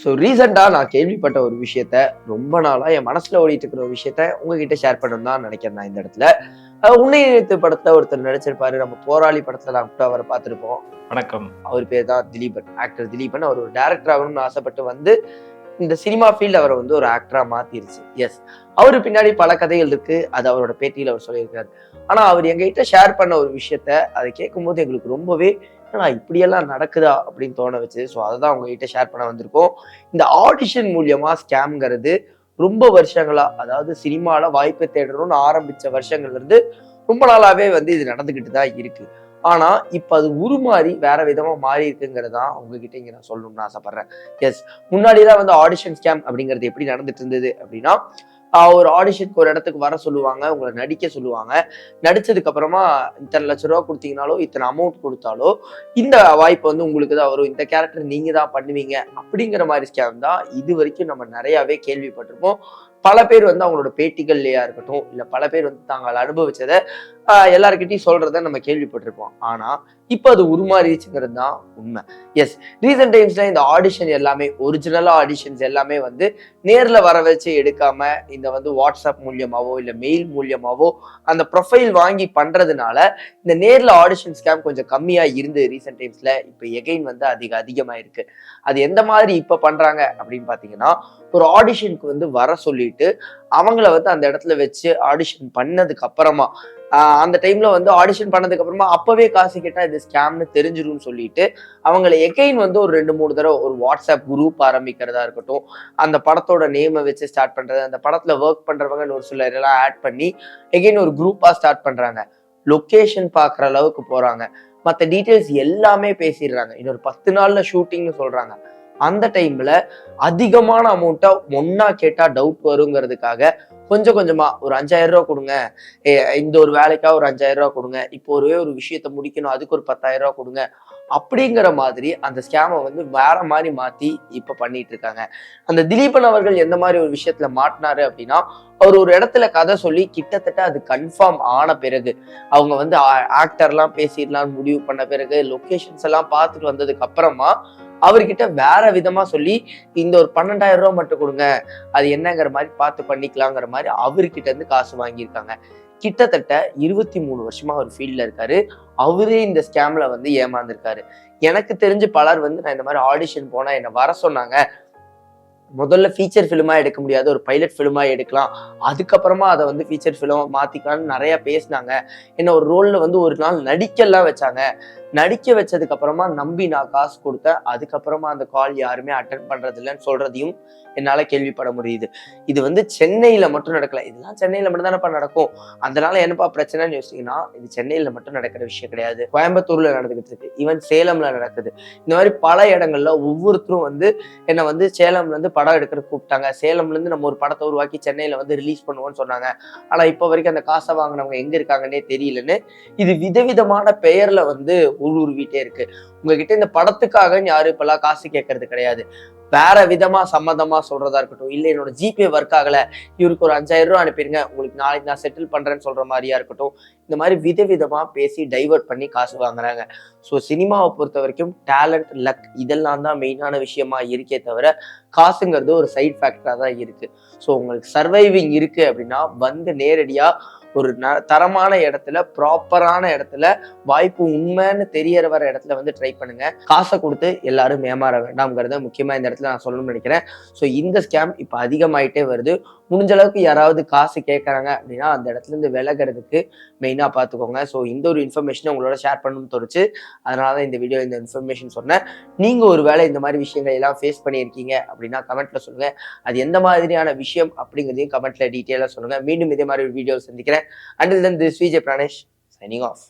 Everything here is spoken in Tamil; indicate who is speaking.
Speaker 1: ஸோ ரீசெண்டாக நான் கேள்விப்பட்ட ஒரு விஷயத்த ரொம்ப நாளாக என் மனசில் ஓடிட்டு இருக்கிற ஒரு விஷயத்த உங்ககிட்ட ஷேர் பண்ணணும் தான் நினைக்கிறேன். நான் இந்த இடத்துல உன்னை நினைத்து படத்தில் ஒருத்தர் நடிச்சிருப்பாரு. நம்ம போராளி படத்தில் நான் கூட அவரை பார்த்துருப்போம்.
Speaker 2: வணக்கம்.
Speaker 1: அவர் பேர் தான் திலீபன், ஆக்டர் திலீபன். அவர் ஒரு டேரக்டர் ஆகணும்னு ஆசைப்பட்டு வந்து இந்த சினிமா ஃபீல்டு அவரை வந்து ஒரு ஆக்டரா மாத்திருச்சு. எஸ், அவரு பின்னாடி பல கதைகள் இருக்கு. அது அவரோட பேட்டியில அவர் சொல்லியிருக்காரு. ஆனா அவர் எங்ககிட்ட ஷேர் பண்ண ஒரு விஷயத்த அதை கேட்கும்போது எங்களுக்கு ரொம்பவே இப்படியெல்லாம் நடக்குதா அப்படின்னு தோண வச்சு. ஸோ அதை தான் உங்ககிட்ட ஷேர் பண்ண வந்திருக்கோம். இந்த ஆடிஷன் மூலியமா ஸ்கேம்ங்கிறது ரொம்ப வருஷங்களா, அதாவது சினிமால வாய்ப்பை தேடணும்னு ஆரம்பிச்ச வருஷங்கள்ல இருந்து ரொம்ப நாளாவே வந்து இது நடந்துகிட்டு தான் இருக்கு. ஆனா இப்ப அது உருமாறி வேற விதமா மாறி இருக்குங்கிறதா உங்ககிட்ட இங்க நான் சொல்லணும்னு ஆசைப்படுறேன். எஸ், முன்னாடிதான் வந்து ஆடிஷன் ஸ்கேம் அப்படிங்கிறது எப்படி நடந்துட்டு இருந்தது அப்படின்னா, ஒரு ஆடிஷனுக்கு ஒரு இடத்துக்கு வர சொல்லுவாங்க, உங்களை நடிக்க சொல்லுவாங்க. நடிச்சதுக்கு அப்புறமா இத்தனை லட்ச ரூபா கொடுத்தீங்கனாலோ, இத்தனை அமௌண்ட் கொடுத்தாலோ இந்த வாய்ப்பு வந்து உங்களுக்கு தான் வரும், இந்த கேரக்டர் நீங்க தான் பண்ணுவீங்க அப்படிங்கிற மாதிரி ஸ்கேம் தான் இது வரைக்கும் நம்ம நிறையவே கேள்விப்பட்டிருப்போம். பல பேர் வந்து அவங்களோட பேட்டிகள்லயா இருக்கட்டும், இல்ல பல பேர் வந்து தாங்கள் அனுபவிச்சதை எல்லாருக்கிட்டையும் சொல்றத நம்ம கேள்விப்பட்டிருப்போம். ஆனா இப்ப அது உருமாறிச்சுங்கிறது தான் உண்மை. எஸ், ரீசெண்ட் டைம்ஸ்ல இந்த ஆடிஷன் எல்லாமே, ஒரிஜினலா ஆடிஷன்ஸ் எல்லாமே வந்து நேர்ல வர வச்சு எடுக்காம இந்த வந்து வாட்ஸ்அப் மூலியமாவோ இல்ல மெயில் மூலியமாவோ அந்த ப்ரொஃபைல் வாங்கி பண்றதுனால இந்த நேர்ல ஆடிஷன் ஸ்கேம் கொஞ்சம் கம்மியா இருந்து ரீசெண்ட் டைம்ஸ்ல இப்ப எகைன் வந்து அதிகமா இருக்கு. அது எந்த மாதிரி இப்ப பண்றாங்க அப்படின்னு பாத்தீங்கன்னா, ஒரு ஆடிஷனுக்கு வந்து வர சொல்லிட்டு அவங்கள வந்து அந்த இடத்துல வச்சு ஆடிஷன் பண்ணதுக்கு அப்புறமா அந்த டைம்ல வந்து ஆடிஷன் பண்ணதுக்கு அப்புறமா அப்பவே காசு கேட்டா இது ஸ்கேம்னு தெரிஞ்சிரும்னு சொல்லிட்டு அவங்களை எகைன் வந்து ஒரு 2-3 தடவை ஒரு வாட்ஸ்அப் குரூப் ஆரம்பிக்கிறதா இருக்கட்டும், அந்த படத்தோட நேமை வச்சு ஸ்டார்ட் பண்றது, அந்த படத்துல ஒர்க் பண்றவங்க ஒரு சிலர் எல்லாம் ஆட் பண்ணி எகைன் ஒரு குரூப்பா ஸ்டார்ட் பண்றாங்க. லொகேஷன் பாக்குற அளவுக்கு போறாங்க. மற்ற டீட்டெயில்ஸ் எல்லாமே பேசிடுறாங்க. இன்னொரு 10 நாள்ல ஷூட்டிங்னு சொல்றாங்க. அந்த டைம்ல அதிகமான அமௌண்ட்டா ஒன்னா கேட்டா டவுட் வருங்கிறதுக்காக கொஞ்சம் கொஞ்சமா ஒரு 5,000 ரூபா கொடுங்க, இந்த ஒரு வேலைக்காக ஒரு 5,000 ரூபா கொடுங்க, இப்போ ஒரே ஒரு விஷயத்த முடிக்கணும் அதுக்கு ஒரு 10,000 ரூபா கொடுங்க அப்படிங்கிற மாதிரி அந்த ஸ்கேமை வந்து வேற மாதிரி மாத்தி இப்ப பண்ணிட்டு இருக்காங்க. அந்த திலீபன் அவர்கள் எந்த மாதிரி ஒரு விஷயத்துல மாட்டினாரு அப்படின்னா, அவர் ஒரு இடத்துல கதை சொல்லி கிட்டத்தட்ட அது கன்ஃபார்ம் ஆன பிறகு, அவங்க வந்து ஆக்டர்லாம் பேசிடலாம்னு முடிவு பண்ண பிறகு, லொகேஷன்ஸ் எல்லாம் பார்த்துட்டு வந்ததுக்கு அப்புறமா அவர்கிட்ட வேற விதமா சொல்லி இந்த ஒரு 12,000 ரூபா மட்டும் கொடுங்க, அது என்னங்கிற மாதிரி பார்த்து பண்ணிக்கலாங்கிற மாதிரி அவர்கிட்ட இருந்து காசு வாங்கியிருக்காங்க. கிட்டத்தட்ட 23 வருஷமா அவர் ஃபீல்ட்ல இருக்காரு. அவரே இந்த ஸ்கேம்ல வந்து ஏமாந்துருக்காரு. எனக்கு தெரிஞ்சு பலர் வந்து நான் இந்த மாதிரி ஆடிஷன் போனா என்ன வர சொன்னாங்க, முதல்ல ஃபீச்சர் ஃபிலிமா எடுக்க முடியாது, ஒரு பைலட் ஃபிலிமா எடுக்கலாம், அதுக்கப்புறமா அதை வந்து ஃபீச்சர் ஃபிலிமா மாத்திக்கலாம்னு நிறைய பேசினாங்க. என்ன ஒரு ரோல்ல வந்து ஒரு நாள் நடிக்கலாம் வச்சாங்க. நடிக்க வச்சதுக்கு அப்புறமா நம்பி நான் காசு கொடுத்தேன், அதுக்கப்புறமா அந்த கால் யாருமே அட்டன் பண்றது இல்லைன்னு சொல்றதையும் என்னால கேள்விப்பட முடியுது. இது வந்து சென்னையில மட்டும் நடக்கல, இதெல்லாம் சென்னையில மட்டும் தானப்பா நடக்கும், அதனால என்னப்பா பிரச்சனைன்னு யோசிச்சீங்கன்னா, இது சென்னையில மட்டும் நடக்கிற விஷயம் கிடையாது. கோயம்புத்தூர்ல நடந்துகிட்டு இருக்கு, ஈவன் சேலம்ல நடக்குது. இந்த மாதிரி பல இடங்கள்ல ஒவ்வொருத்தரும் வந்து என்னை வந்து சேலம்ல இருந்து படம் எடுக்கிற கூப்பிட்டாங்க, சேலம்ல இருந்து நம்ம ஒரு படத்தை உருவாக்கி சென்னையில வந்து ரிலீஸ் பண்ணுவோம்னு சொன்னாங்க. ஆனா இப்ப வரைக்கும் அந்த காசை வாங்கினவங்க எங்க இருக்காங்கன்னே தெரியலன்னு இது விதவிதமான பெயர்ல வந்து ஊடுருவிட்டே இருக்கு. உங்ககிட்ட இந்த படத்துக்காக யாரும் இப்பெல்லாம் காசு கேட்கறது கிடையாது. வேற விதமா சம்மந்தமா சொல்றதா இருக்கட்டும், இல்ல என்னோட ஜிபே ஒர்க் ஆகல, இவருக்கு ஒரு 5,000 ரூபா அனுப்பிடுங்க, உங்களுக்கு நாளைக்கு நான் செட்டில் பண்றேன்னு சொல்ற மாதிரியா இருக்கட்டும். இந்த மாதிரி விதவிதமா பேசி டைவர்ட் பண்ணி காசு வாங்குறாங்க. ஸோ சினிமாவை பொறுத்த வரைக்கும் டேலண்ட், லக் இதெல்லாம் தான் மெயினான விஷயமா இருக்கே தவிர காசுங்கிறது ஒரு சைட் ஃபேக்டரா தான் இருக்கு. ஸோ உங்களுக்கு சர்வைவிங் இருக்கு அப்படின்னா வந்து நேரடியா ஒரு தரமான இடத்துல, ப்ராப்பரான இடத்துல, வாய்ப்பு உண்மைன்னு தெரியற வர இடத்துல வந்து ட்ரை பண்ணுங்க. காசை கொடுத்து எல்லாரும் ஏமாற வேண்டாம்ங்கிறத முக்கியமா இந்த இடத்துல நான் சொல்லணும்னு நினைக்கிறேன். ஸோ இந்த ஸ்கேம் இப்ப அதிகமாயிட்டே வருது. முடிஞ்ச அளவுக்கு யாராவது காசு கேட்கறாங்க அப்படின்னா அந்த இடத்துல இருந்து விலகிறதுக்கு மெயினா பார்த்துக்கோங்க. ஸோ இந்த ஒரு இன்ஃபர்மேஷனை உங்களோட ஷேர் பண்ணணும்னு தோணுச்சு, அதனாலதான் இந்த வீடியோ இந்த இன்ஃபர்மேஷன் சொன்னேன். நீங்க ஒரு வேளை இந்த மாதிரி விஷயங்கள் எல்லாம் ஃபேஸ் பண்ணியிருக்கீங்க அப்படின்னா கமெண்ட்ல சொல்லுங்க. அது எந்த மாதிரியான விஷயம் அப்படிங்கிறதையும் கமெண்ட்ல டீட்டெயிலா சொல்லுங்க. மீண்டும் இதே மாதிரி ஒரு வீடியோ சந்திக்கிறேன். Until then, this is Vijay Pranesh signing off.